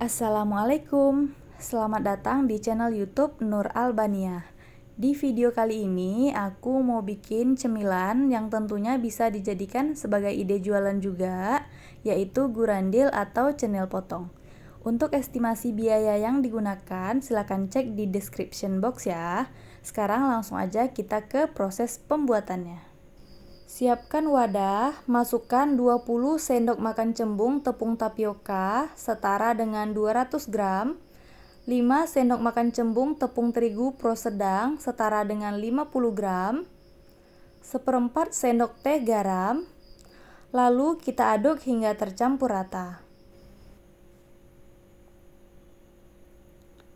Assalamualaikum, selamat datang di channel YouTube Nur Albania. Di video kali ini aku mau bikin cemilan yang tentunya bisa dijadikan sebagai ide jualan juga, yaitu gurandil atau cenil potong. Untuk estimasi biaya yang digunakan silakan cek di description box ya. Sekarang langsung aja kita ke proses pembuatannya. Siapkan wadah, masukkan 20 sendok makan cembung tepung tapioka setara dengan 200 gram, 5 sendok makan cembung tepung terigu pro sedang setara dengan 50 gram, 1/4 sendok teh garam, lalu kita aduk hingga tercampur rata.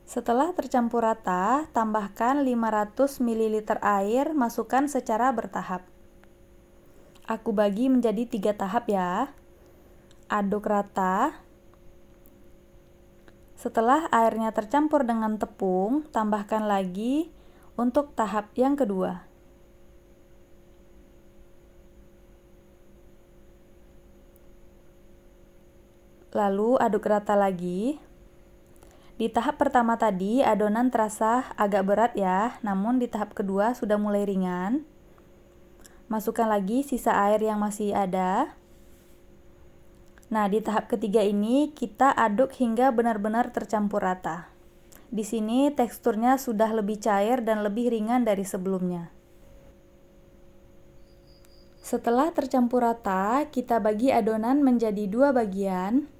Setelah tercampur rata, tambahkan 500 ml air, masukkan secara bertahap. Aku bagi menjadi 3 tahap ya. Aduk rata. Setelah airnya tercampur dengan tepung, tambahkan lagi untuk tahap yang kedua. Lalu aduk rata lagi. Di tahap pertama tadi adonan terasa agak berat ya, namun di tahap kedua sudah mulai ringan. Masukkan lagi sisa air yang masih ada. Nah, di tahap ketiga ini kita aduk hingga benar-benar tercampur rata. Di sini teksturnya sudah lebih cair dan lebih ringan dari sebelumnya. Setelah tercampur rata, kita bagi adonan menjadi 2 bagian.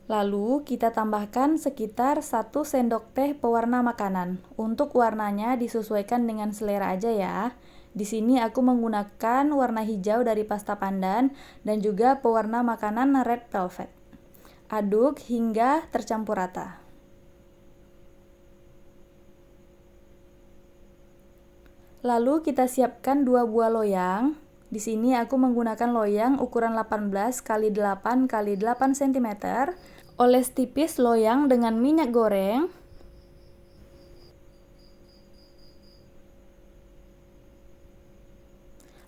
Lalu kita tambahkan sekitar 1 sendok teh pewarna makanan. Untuk warnanya disesuaikan dengan selera aja ya. Di sini aku menggunakan warna hijau dari pasta pandan dan juga pewarna makanan red velvet. Aduk hingga tercampur rata. Lalu kita siapkan 2 buah loyang. Di sini aku menggunakan loyang ukuran 18 x 8 x 8 cm. Oles tipis loyang dengan minyak goreng.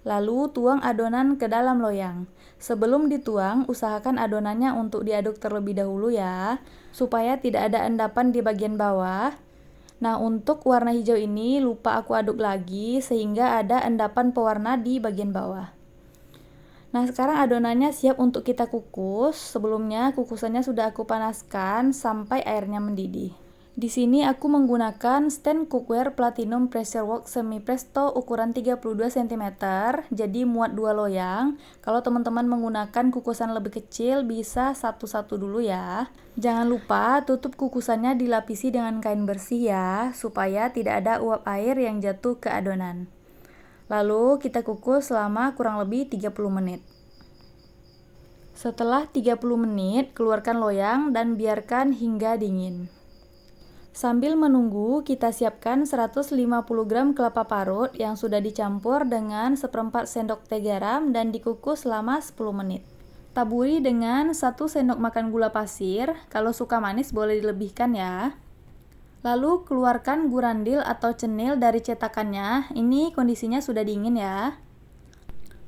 Lalu tuang adonan ke dalam loyang. Sebelum dituang, usahakan adonannya untuk diaduk terlebih dahulu ya, supaya tidak ada endapan di bagian bawah. Nah, untuk warna hijau ini lupa aku aduk lagi sehingga ada endapan pewarna di bagian bawah. Nah, sekarang adonannya siap untuk kita kukus. Sebelumnya kukusannya sudah aku panaskan sampai airnya mendidih. Di sini aku menggunakan stand cookware Platinum Pressure Wok Semi Presto ukuran 32 cm, jadi muat 2 loyang. Kalau teman-teman menggunakan kukusan lebih kecil bisa satu-satu dulu ya. Jangan lupa tutup kukusannya dilapisi dengan kain bersih ya, supaya tidak ada uap air yang jatuh ke adonan. Lalu kita kukus selama kurang lebih 30 menit. Setelah 30 menit, keluarkan loyang dan biarkan hingga dingin. Sambil menunggu, kita siapkan 150 gram kelapa parut yang sudah dicampur dengan 1/4 sendok teh garam dan dikukus selama 10 menit. Taburi dengan 1 sendok makan gula pasir, kalau suka manis boleh dilebihkan ya. Lalu keluarkan gurandil atau cenil dari cetakannya. Ini kondisinya sudah dingin ya.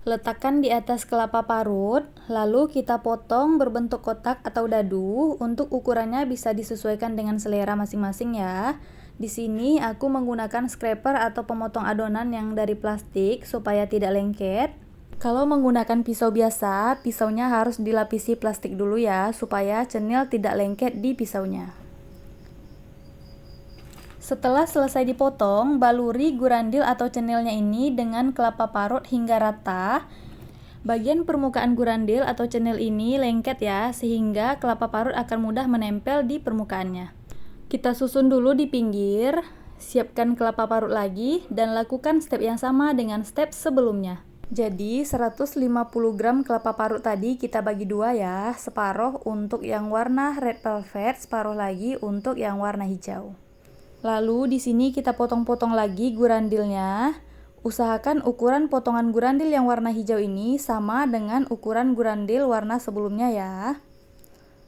Letakkan di atas kelapa parut, lalu kita potong berbentuk kotak atau dadu. Untuk ukurannya bisa disesuaikan dengan selera masing-masing ya. Di sini aku menggunakan scraper atau pemotong adonan yang dari plastik supaya tidak lengket. Kalau menggunakan pisau biasa, pisaunya harus dilapisi plastik dulu ya, supaya cenil tidak lengket di pisaunya. Setelah selesai dipotong, baluri gurandil atau cenilnya ini dengan kelapa parut hingga rata. Bagian permukaan gurandil atau cenil ini lengket ya, sehingga kelapa parut akan mudah menempel di permukaannya. Kita susun dulu di pinggir, siapkan kelapa parut lagi, dan lakukan step yang sama dengan step sebelumnya. Jadi 150 gram kelapa parut tadi kita bagi 2 ya, separuh untuk yang warna red velvet, separuh lagi untuk yang warna hijau. Lalu di sini kita potong-potong lagi gurandilnya. Usahakan ukuran potongan gurandil yang warna hijau ini sama dengan ukuran gurandil warna sebelumnya ya.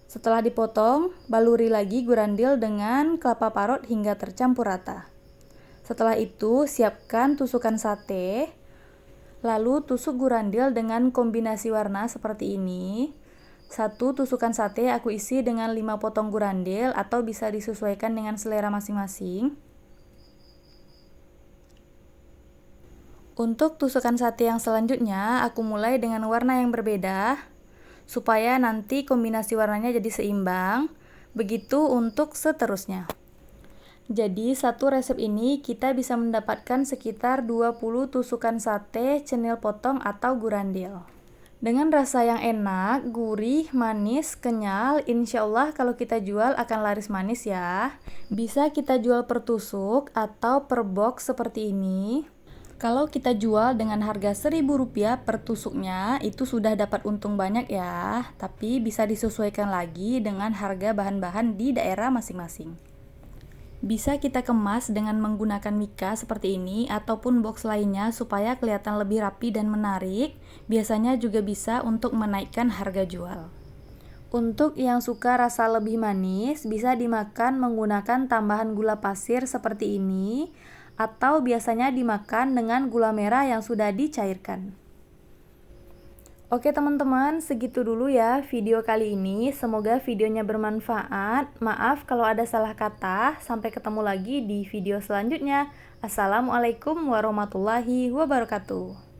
Setelah dipotong, baluri lagi gurandil dengan kelapa parut hingga tercampur rata. Setelah itu, siapkan tusukan sate. Lalu tusuk gurandil dengan kombinasi warna seperti ini. Satu tusukan sate aku isi dengan 5 potong gurandil atau bisa disesuaikan dengan selera masing-masing. Untuk tusukan sate yang selanjutnya, aku mulai dengan warna yang berbeda, supaya nanti kombinasi warnanya jadi seimbang. Begitu untuk seterusnya. Jadi satu resep ini kita bisa mendapatkan sekitar 20 tusukan sate, cenil potong atau gurandil. Dengan rasa yang enak, gurih, manis, kenyal, insya Allah kalau kita jual akan laris manis ya. Bisa kita jual per tusuk atau per box seperti ini. Kalau kita jual dengan harga Rp1.000 per tusuknya, itu sudah dapat untung banyak ya. Tapi bisa disesuaikan lagi dengan harga bahan-bahan di daerah masing-masing. Bisa kita kemas dengan menggunakan mika seperti ini ataupun box lainnya supaya kelihatan lebih rapi dan menarik. Biasanya juga bisa untuk menaikkan harga jual. Untuk yang suka rasa lebih manis, bisa dimakan menggunakan tambahan gula pasir seperti ini, atau biasanya dimakan dengan gula merah yang sudah dicairkan. Oke teman-teman, segitu dulu ya video kali ini. Semoga videonya bermanfaat. Maaf kalau ada salah kata. Sampai ketemu lagi di video selanjutnya. Assalamualaikum warahmatullahi wabarakatuh.